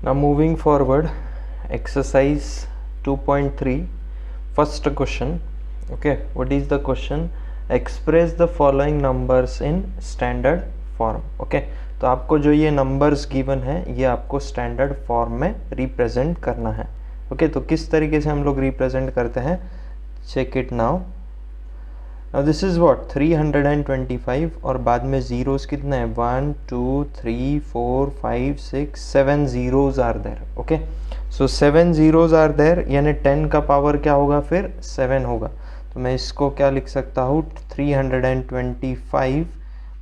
Now moving forward, exercise 2.3, first question. Okay, what is the question? Express the following numbers in standard form. Okay, तो आपको जो ये numbers given है ये आपको standard form में represent करना है. Okay, तो किस तरीके से हम लोग represent करते हैं? Check it now. Now this is what 325 और बाद में zeros कितने हैं 1 2 3 4 5 6 7 zeros are there. Okay, so 7 zeros are there यानी 10 का पावर क्या होगा फिर 7 होगा. तो मैं इसको क्या लिख सकता हूँ 325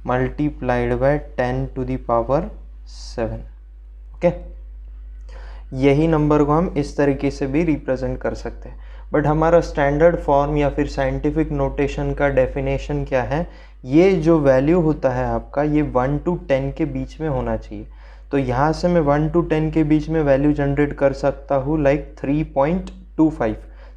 multiplied by 10 to the power 7. Okay, यही नंबर को हम इस तरीके से भी रिप्रेजेंट कर सकते हैं. बट हमारा स्टैंडर्ड फॉर्म या फिर साइंटिफिक नोटेशन का डेफिनेशन क्या है? ये जो वैल्यू होता है आपका ये 1 to 10 के बीच में होना चाहिए. तो यहाँ से मैं 1 to 10 के बीच में वैल्यू जनरेट कर सकता हूँ लाइक 3.25.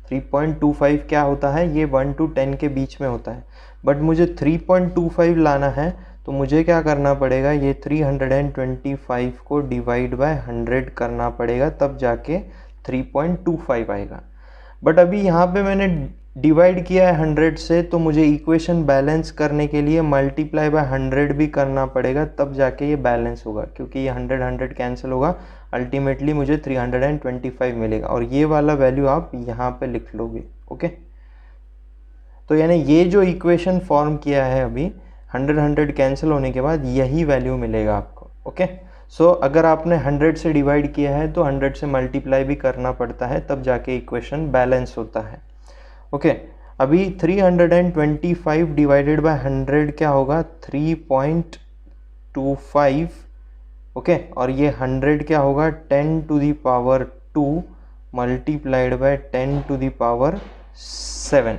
3.25 क्या होता है? ये 1 to 10 के बीच में होता है. बट मुझे 3.25 लाना है तो मुझे क्या करना पड़ेगा? ये 325 को डिवाइड बाय 100 करना पड़ेगा, तब जाके 3.25 आएगा. बट अभी यहाँ पे मैंने डिवाइड किया है 100 से, तो मुझे इक्वेशन बैलेंस करने के लिए मल्टीप्लाई बाय 100 भी करना पड़ेगा, तब जाके ये बैलेंस होगा. क्योंकि ये 100 कैंसिल होगा, अल्टीमेटली मुझे 325 मिलेगा. और ये वाला वैल्यू आप यहाँ पे लिख लोगे. ओके, तो यानी ये जो इक्वेशन फॉर्म किया है अभी 100 कैंसिल होने के बाद यही वैल्यू मिलेगा आपको. ओके, सो अगर आपने 100 से डिवाइड किया है तो 100 से मल्टीप्लाई भी करना पड़ता है, तब जाके इक्वेशन बैलेंस होता है. ओके, अभी 325 डिवाइडेड बाय 100 क्या होगा? 3.25. ओके, और ये 100 क्या होगा? 10 to the power 2 multiplied by 10 to the power 7.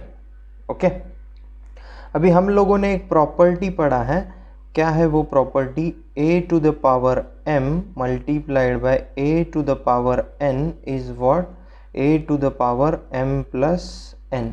Okay, अभी हम लोगों ने एक प्रॉपर्टी पढ़ा है. क्या है वो property? a to the power m multiplied by a to the power n is what? a to the power m plus n.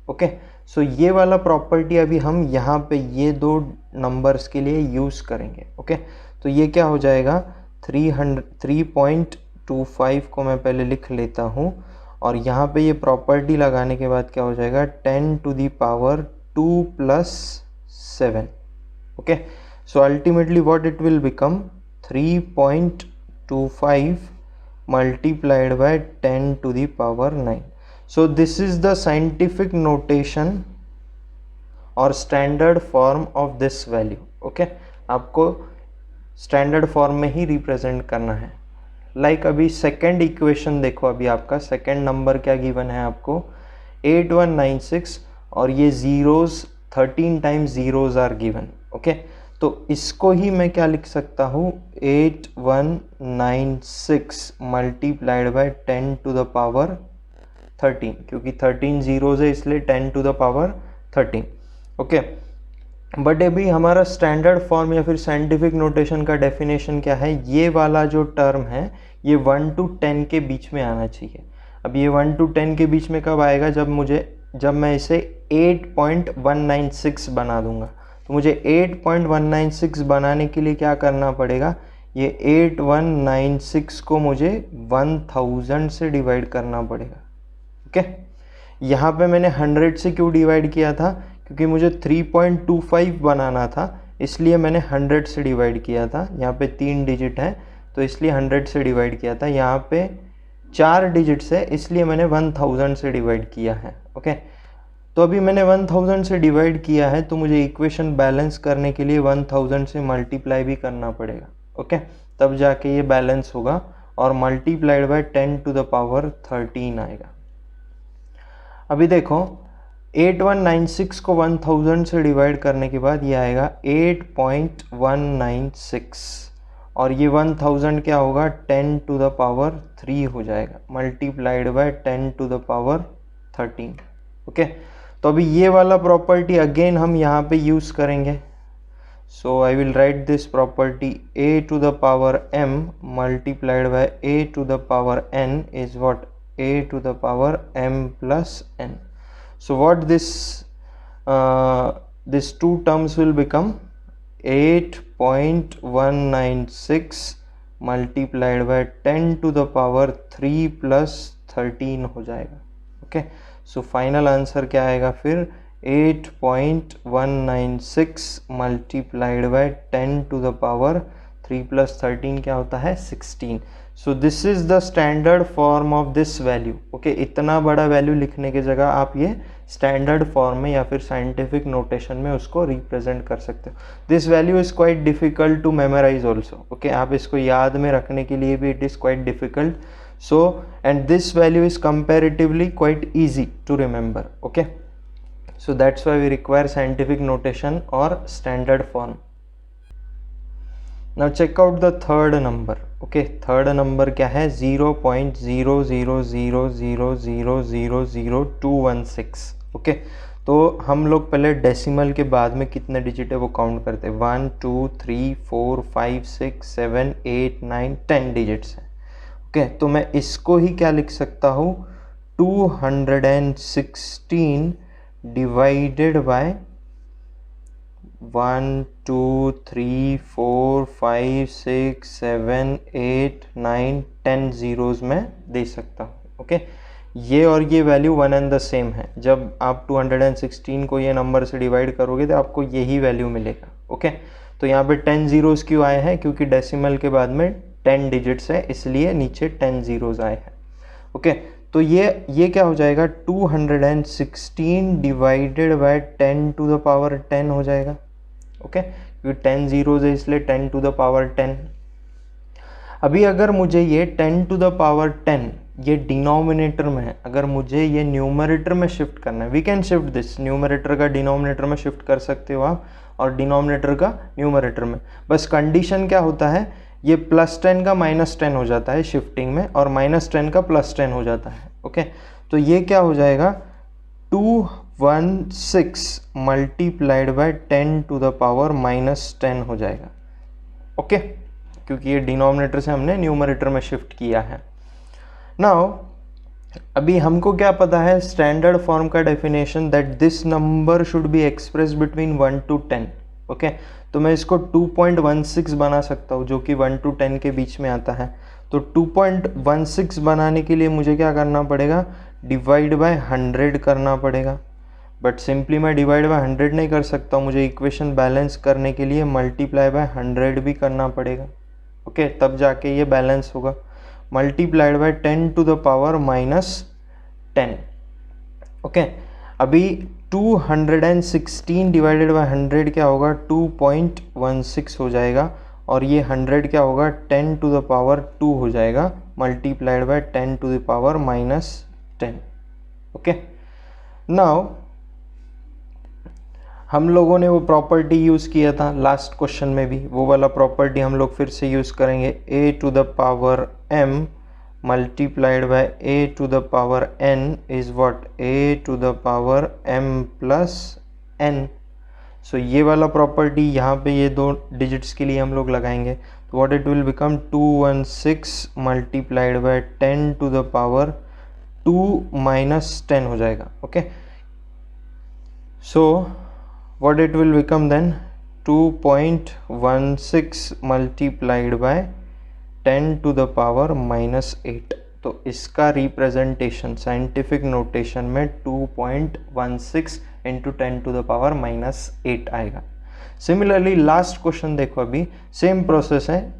Okay, so ये वाला प्रॉपर्टी अभी हम यहाँ पे ये दो नंबर्स के लिए यूज़ करेंगे. ओके, तो ये क्या हो जाएगा? 3.25 को मैं पहले लिख लेता हूँ, और यहाँ पे ये प्रॉपर्टी लगाने के बाद क्या हो जाएगा? 10 to the power 2 plus 7. Okay, so ultimately what it will become? 3.25 multiplied by 10 to the power 9. So this is the scientific notation or standard form of this value. Okay, आपको standard form में ही represent करना है. Like अभी second equation देखो, अभी आपका second number क्या given है आपको? 8196 और ये zeros 13 times zeros are given. Okay, तो इसको ही मैं क्या लिख सकता हूँ? 8196 multiplied by 10 to the power 13, क्योंकि 13 जीरोज है इसलिए 10 to the power 13. Okay, but अभी हमारा स्टैंडर्ड फॉर्म या फिर साइंटिफिक नोटेशन का डेफिनेशन क्या है? ये वाला जो टर्म है ये 1 to 10 के बीच में आना चाहिए. अब ये 1 to 10 के बीच में कब आएगा? जब मैं इसे 8.196 बना दूंगा. तो मुझे 8.196 बनाने के लिए क्या करना पड़ेगा? ये 8196 को मुझे 1000 से डिवाइड करना पड़ेगा. ओके, यहाँ पे मैंने 100 से क्यों डिवाइड किया था? क्योंकि मुझे 3.25 बनाना था, इसलिए मैंने 100 से डिवाइड किया था. यहाँ पे 3 डिजिट है तो इसलिए 100 से डिवाइड किया था. यहाँ पे 4 डिजिट्स है इसलिए मैंने 1000 से डिवाइड किया है. ओके, तो अभी मैंने 1000 से डिवाइड किया है तो मुझे इक्वेशन बैलेंस करने के लिए 1000 से मल्टीप्लाई भी करना पड़ेगा. ओके, तब जाके ये बैलेंस होगा, और multiplied by 10 to the power 13 आएगा. अभी देखो 8196 को 1000 से डिवाइड करने के बाद ये आएगा 8.196, और ये 1000 क्या होगा? 10 टू द पावर 3 हो जाएगा, multiplied by 10 to the power 13. Okay, तो अभी ये वाला प्रॉपर्टी अगेन हम यहाँ पे यूज़ करेंगे. So I will write this property a to the power m multiplied by a to the power n is what? a to the power m plus n. So what this two terms will become 8.196 multiplied by 10 to the power 3 plus 13 हो जाएगा। Okay, so final answer क्या आएगा फिर 8.196 multiplied by 10 to the power 3 plus 13 क्या होता है 16। So this is the standard form of this value. Okay, इतना बड़ा वैल्यू लिखने की जगह आप ये स्टैंडर्ड फॉर्म में या फिर साइंटिफिक नोटेशन में उसको रिप्रेजेंट कर सकते हो। This value is quite difficult to memorize also. Okay, आप इसको याद में रखने के लिए भी it is quite difficult. So, and this value is comparatively quite easy to remember. Okay, so that's why we require scientific notation or standard form. Now check out the third number. Okay, third number क्या है 0.000000216. Okay, तो हम लोग पहले decimal के बाद में कितने डिजिट है वो काउंट करते हैं। 1 2 3 4 5 6 7 8 9 10 डिजिट्स है। ओके, तो मैं इसको ही क्या लिख सकता हूँ 216 डिवाइडेड बाय 1 2 3 4 5 6 7 8 9 10 जीरोज में दे सकता हूँ। ओके, ये और ये value one and the same है। जब आप 216 को ये नंबर से डिवाइड करोगे तो आपको यही वैल्यू मिलेगा। ओके, तो यहाँ पे 10 जीरोज क्यों आए हैं, क्योंकि डेसिमल के बाद में 10 डिजिट्स है इसलिए नीचे 10 जीरोज आए हैं। ओके, तो ये क्या हो जाएगा 216 divided by 10 to the power 10 हो जाएगा। ओके, क्योंकि 10 जीरोज है इसलिए 10 टू द पावर 10। अभी अगर मुझे ये 10 टू द पावर 10 ये डिनोमिनेटर में है, अगर मुझे ये न्यूमरेटर में शिफ्ट करना है, we can shift this, numerator का डिनोमिनेटर में शिफ्ट कर सकते हो आप और डिनोमिनेटर का न्यूमरेटर में। बस कंडीशन क्या होता है, ये +10 का -10 हो जाता है शिफ्टिंग में और -10 का +10 हो जाता है। ओके, तो ये क्या हो जाएगा 216 multiplied by 10 to the power -10 हो जाएगा। ओके, क्योंकि ये डिनोमिनेटर से हमने न्यूमरेटर में शिफ्ट किया है। नाउ अभी हमको क्या पता है स्टैंडर्ड फॉर्म का definition that this number should be express between 1 to 10। Okay, तो मैं इसको 2.16 बना सकता हूँ जो कि 1 to 10 के बीच में आता है। तो 2.16 बनाने के लिए मुझे क्या करना पड़ेगा, डिवाइड बाय 100 करना पड़ेगा। बट सिंपली मैं डिवाइड बाय 100 नहीं कर सकता हूँ, मुझे इक्वेशन बैलेंस करने के लिए मल्टीप्लाई बाय 100 भी करना पड़ेगा। ओके, तब जाके ये बैलेंस होगा। Multiplied by 10 to the power -10। Okay, अभी 216 डिवाइडेड बाय 100 क्या होगा 2.16 हो जाएगा और ये 100 क्या होगा 10 टू द पावर 2 हो जाएगा multiplied by 10 to the power -10। Okay, now हम लोगों ने वो प्रॉपर्टी यूज़ किया था लास्ट क्वेश्चन में भी, वो वाला प्रॉपर्टी हम लोग फिर से यूज़ करेंगे। a to the power m multiplied by a to the power n is what a to the power m plus n। So ये वाला प्रॉपर्टी यहाँ पे ये दो डिजिट्स के लिए हम लोग लगाएंगे। तो what it will become 216 multiplied by 10 to the power 2 minus 10 हो जाएगा। Okay, so what it will become then 2.16 multiplied by 10 to the power -8। तो इसका रिप्रेजेंटेशन साइंटिफिक नोटेशन में 2.16 इंटू 10 टू द पावर -8 आएगा। सिमिलरली लास्ट क्वेश्चन देखो, अभी same process है।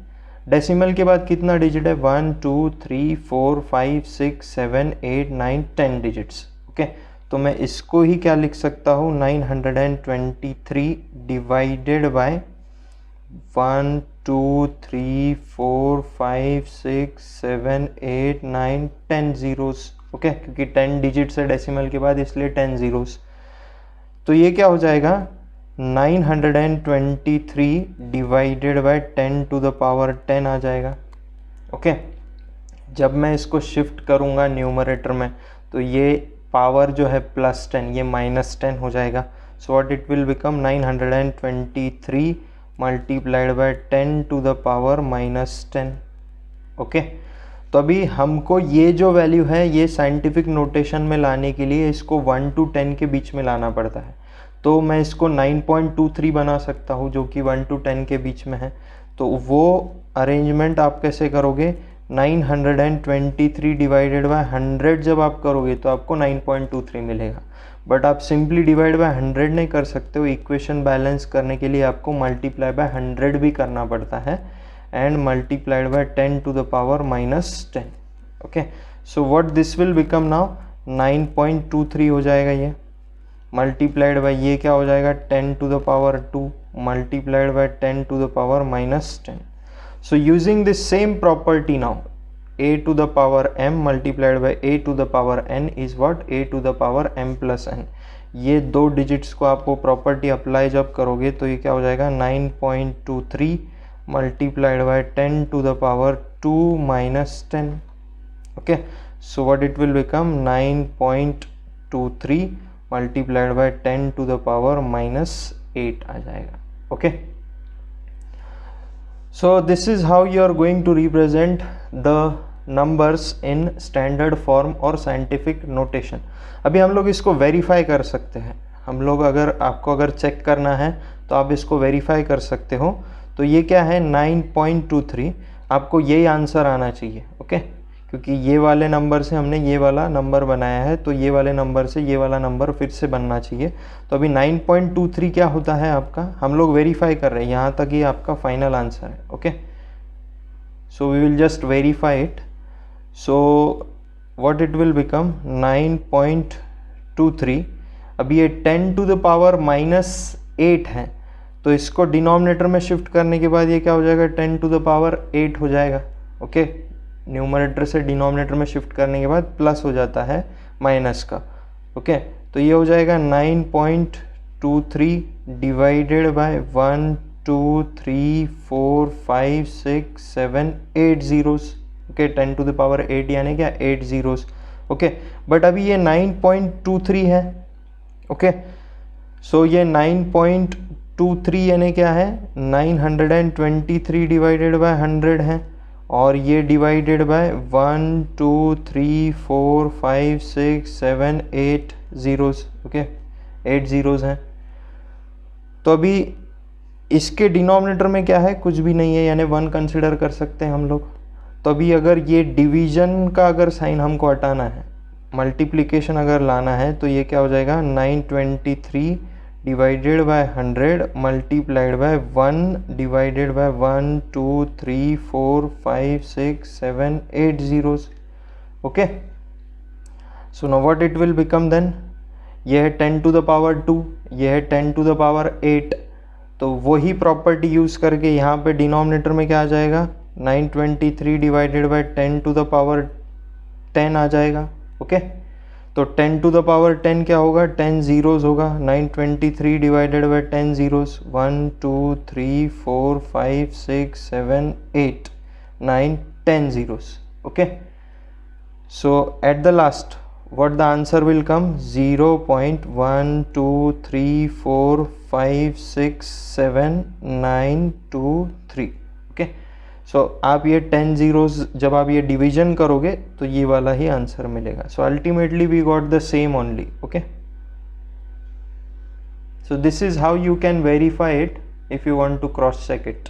Decimal के बाद कितना डिजिट है 1 2 3 4 5 6 7 8 9 10 डिजिट्स। ओके, तो मैं इसको ही क्या लिख सकता हूँ 923 डिवाइडेड बाय 1 2 3 4 5 6 7 8 9 10 जीरोस। ओके, क्योंकि 10 डिजिट्स है डेसिमल के बाद इसलिए 10 जीरोस। तो ये क्या हो जाएगा 923 divided by 10 to the power 10 आ जाएगा। ओके, जब मैं इसको शिफ्ट करूँगा न्यूमरेटर में तो ये पावर जो है +10 ये -10 हो जाएगा। So what it will become 923 multiplied by 10 to the power -10। Okay, तो अभी हमको ये जो वैल्यू है ये साइंटिफिक नोटेशन में लाने के लिए इसको 1 to 10 के बीच में लाना पड़ता है। तो मैं इसको 9.23 बना सकता हूँ जो कि 1 to 10 के बीच में है। तो वो अरेंजमेंट आप कैसे करोगे, 923 डिवाइडेड बाय 100 जब आप करोगे तो आपको 9.23 मिलेगा। बट आप सिंपली डिवाइड बाय 100 नहीं कर सकते हो, इक्वेशन बैलेंस करने के लिए आपको मल्टीप्लाई बाय 100 भी करना पड़ता है, and multiplied by 10 to the power -10। Okay, so what this will become now, 9.23 हो जाएगा ये, मल्टीप्लाइड बाय ये क्या हो जाएगा, 10 to the power 2 multiplied by 10 to the power -10। So using this same property now, a to the power m multiplied by a to the power n is what, a to the power m plus n। ये दो digits को आपको property apply जब करोगे तो ये क्या हो जाएगा, 9.23 multiplied by 10 to the power 2 -10। Okay, so what it will become, 9.23 multiplied by 10 to the power -8 आ जाएगा। Okay, so this is how you are going to represent the numbers in standard form or scientific notation। अभी हम लोग इसको verify कर सकते हैं, हम लोग आपको अगर चेक करना है तो आप इसको वेरीफाई कर सकते हो। तो ये क्या है, 9.23, आपको यही आंसर आना चाहिए। ओके, क्योंकि ये वाले नंबर से हमने ये वाला नंबर बनाया है, तो ये वाले नंबर से ये वाला नंबर फिर से बनना चाहिए। तो अभी 9.23 क्या होता है आपका, हम लोग वेरीफाई कर रहे हैं, यहाँ तक ही आपका फाइनल आंसर है। Okay, so we will just verify it. So what it will become, 9.23, अभी ये 10 to the power -8 है, तो इसको डिनोमिनेटर में शिफ्ट करने के बाद ये क्या हो जाएगा, 10 to the power 8 हो जाएगा। ओके, न्यूमरेटर से डिनोमिनेटर में शिफ्ट करने के बाद प्लस हो जाता है माइनस का। ओके, तो ये हो जाएगा 9.23 divided by 1 2 3 4 5 6 7 8 zeros. Okay, 10 to the power 8 यानी क्या, 8 जीरोस। ओके, बट अभी ये 9.23 है। ओके, सो ये 9.23 यानी क्या है, 923 डिवाइडेड बाय 100 है, और ये divided by 1 2 3 4 5 6 7 8 zeros. Okay, 8 zeros हैं। तो अभी इसके डिनोमिनेटर में क्या है, कुछ भी नहीं है, यानी 1 कंसिडर कर सकते हैं हम लोग। तो अभी अगर ये डिवीजन का अगर साइन हमको हटाना है, मल्टीप्लिकेशन अगर लाना है, तो ये क्या हो जाएगा, 923 divided by 100 multiplied by 1 divided by 1 2 3 4 5 6 7 8 zeros. Okay, so now what it will become then, ये है 10 to the power 2, ये है 10 to the power 8। तो वही प्रॉपर्टी यूज़ करके यहाँ पे डिनोमिनेटर में क्या आ जाएगा, 923 divided by 10 to the power 10 आ जाएगा। ओके, तो 10 to the power 10 क्या होगा, 10 जीरोस होगा। 923 divided by 10 zeros, 1 2 3 4 5 6 7 8 9 10 zeros। okay, so at the last what the answer will come, 0.123456792 okay। सो आप ये 10 जीरोस जब आप ये डिवीजन करोगे तो ये वाला ही आंसर मिलेगा। So ultimately we got the same only. Okay, so this is how you can verify it if you want to cross check it.